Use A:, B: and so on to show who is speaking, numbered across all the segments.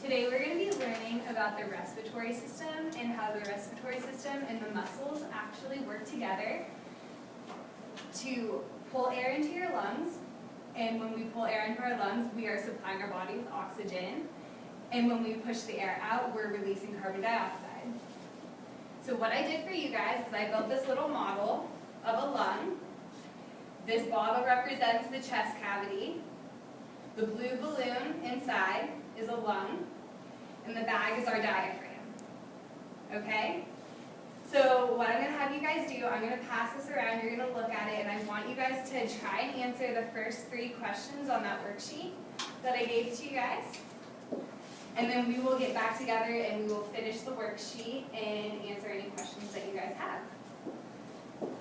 A: Today we're going to be learning about the respiratory system and how the respiratory system and the muscles actually work together to pull air into your lungs. And when we pull air into our lungs, we are supplying our body with oxygen. And when we push the air out, we're releasing carbon dioxide. So what I did for you guys is I built this little model of a lung. This bottle represents the chest cavity. The blue balloon inside is a lung, and the bag is our diaphragm. Okay? So what I'm going to have you guys do, I'm going to pass this around, you're going to look at it, and I want you guys to try and answer the first 3 questions on that worksheet that I gave to you guys. And then we will get back together and we will finish the worksheet and answer any questions that you guys have.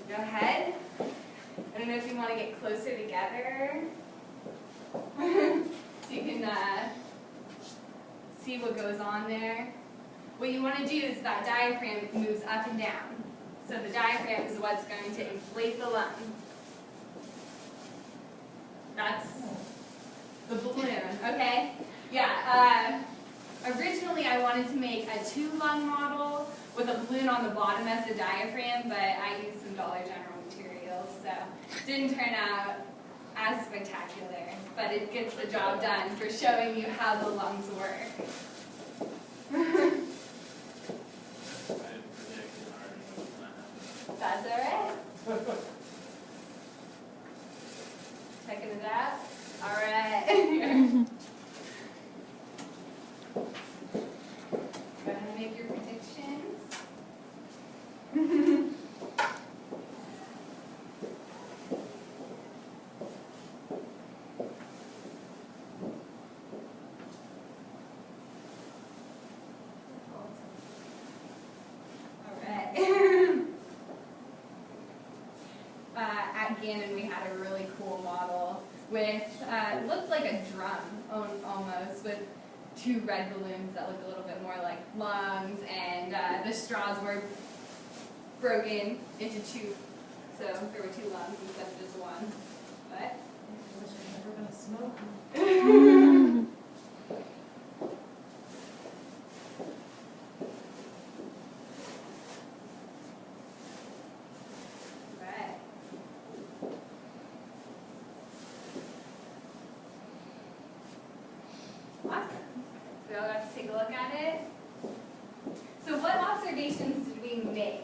A: Go ahead. I don't know if you want to get closer together so you can see what goes on there. What you want to do is that diaphragm moves up and down. So the diaphragm is what's going to inflate the lung. That's the balloon, okay? Yeah, originally I wanted to make a 2-lung model with a balloon on the bottom as the diaphragm, but I used some Dollar General materials, so it didn't turn out as spectacular, but it gets the job done for showing you how the lungs work. That's all right. Checking it out. All right. Go ahead and make your predictions. At Gannon, we had a really cool model with, looked like a drum almost, with 2 red balloons that looked a little bit more like lungs, and the straws were broken into 2, so there were 2 lungs instead of just 1. But
B: I wish I'd never been a smoker.
A: Awesome. So we all got to take a look at it. So what observations did we make?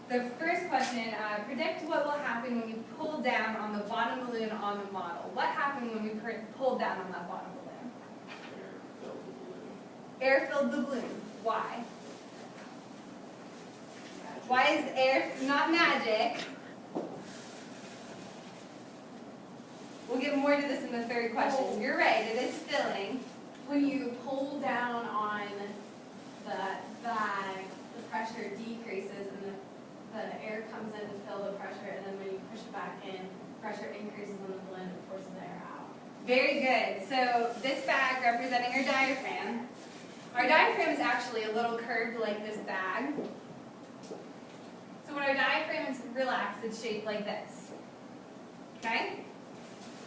A: The first question, predict what will happen when you pull down on the bottom balloon on the model. What happened when we pulled down on that bottom balloon? Air filled the balloon. Why? Why is air not magic? We'll get more to this in the 3rd question. You're right, it is filling.
B: When you pull down on the bag, the pressure decreases and the air comes in to fill the pressure, and then when you push it back in, pressure increases on the balloon and forces the air out.
A: Very good. So this bag representing our diaphragm. Our diaphragm is actually a little curved like this bag. So when our diaphragm is relaxed, it's shaped like this. Okay?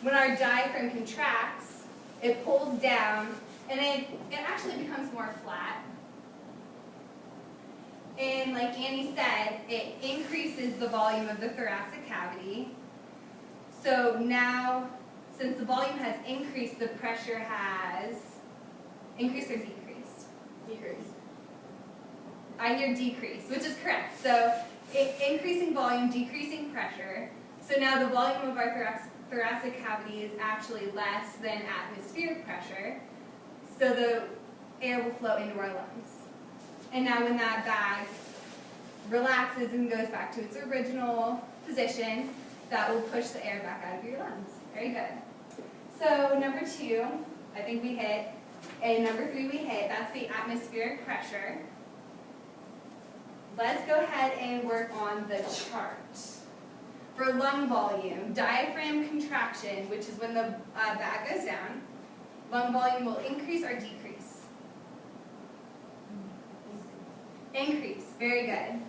A: When our diaphragm contracts, it pulls down, and it actually becomes more flat. And like Annie said, it increases the volume of the thoracic cavity. So now, since the volume has increased, the pressure has increased or decreased?
B: Decreased.
A: I hear decrease, which is correct. So increasing volume, decreasing pressure. So now the volume of our thoracic cavity is actually less than atmospheric pressure, so the air will flow into our lungs. And now when that bag relaxes and goes back to its original position, that will push the air back out of your lungs. Very good. So number 2, I think we hit, and number 3 we hit, that's the atmospheric pressure. Let's go ahead and work on the chart. For lung volume, diaphragm contraction, which is when the bag goes down, lung volume will increase or decrease? Increase. Very good.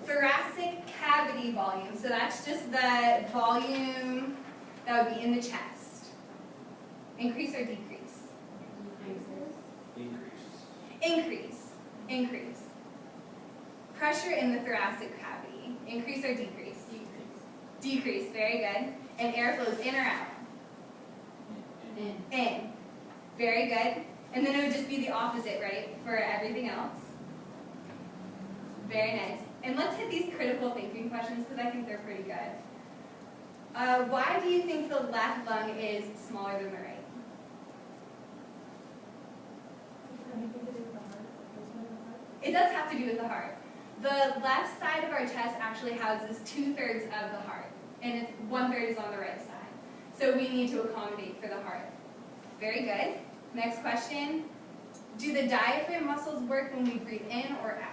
A: Thoracic cavity volume, so that's just the volume that would be in the chest. Increase or decrease? Increase. Pressure in the thoracic cavity. Increase or decrease?
B: Decrease.
A: Decrease, very good. And air flows in or out?
B: In.
A: In. Very good. And then it would just be the opposite, right, for everything else. Very nice. And let's hit these critical thinking questions because I think they're pretty good. Why do you think the left lung is smaller than the right? It does have to do with the heart. The left side of our chest actually houses 2/3 of the heart, and it's 1/3 is on the right side. So we need to accommodate for the heart. Very good. Next question. Do the diaphragm muscles work when we breathe in or out?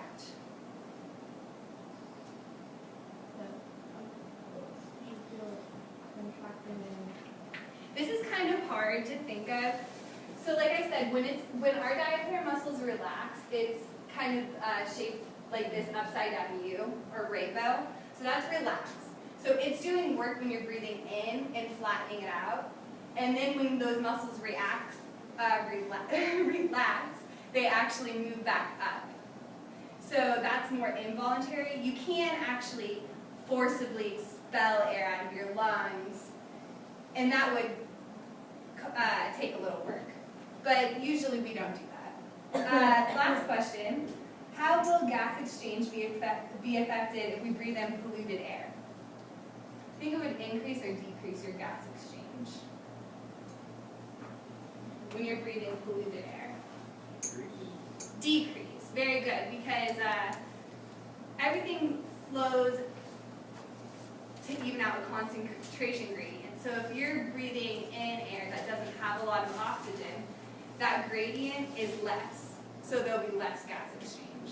A: This is kind of hard to think of. So like I said, when our diaphragm muscles relax, it's kind of shaped like this upside down U or rainbow. So that's relaxed. So it's doing work when you're breathing in and flattening it out. And then when those muscles relax, they actually move back up. So that's more involuntary. You can actually forcibly expel air out of your lungs, and that would take a little work. But usually we don't do that. Last question. How will gas exchange be affected if we breathe in polluted air? Think it would increase or decrease your gas exchange when you're breathing polluted air? Decrease. Very good, because everything flows to even out a concentration gradient. So if you're breathing in air that doesn't have a lot of oxygen, that gradient is less. So there'll be less gas exchange.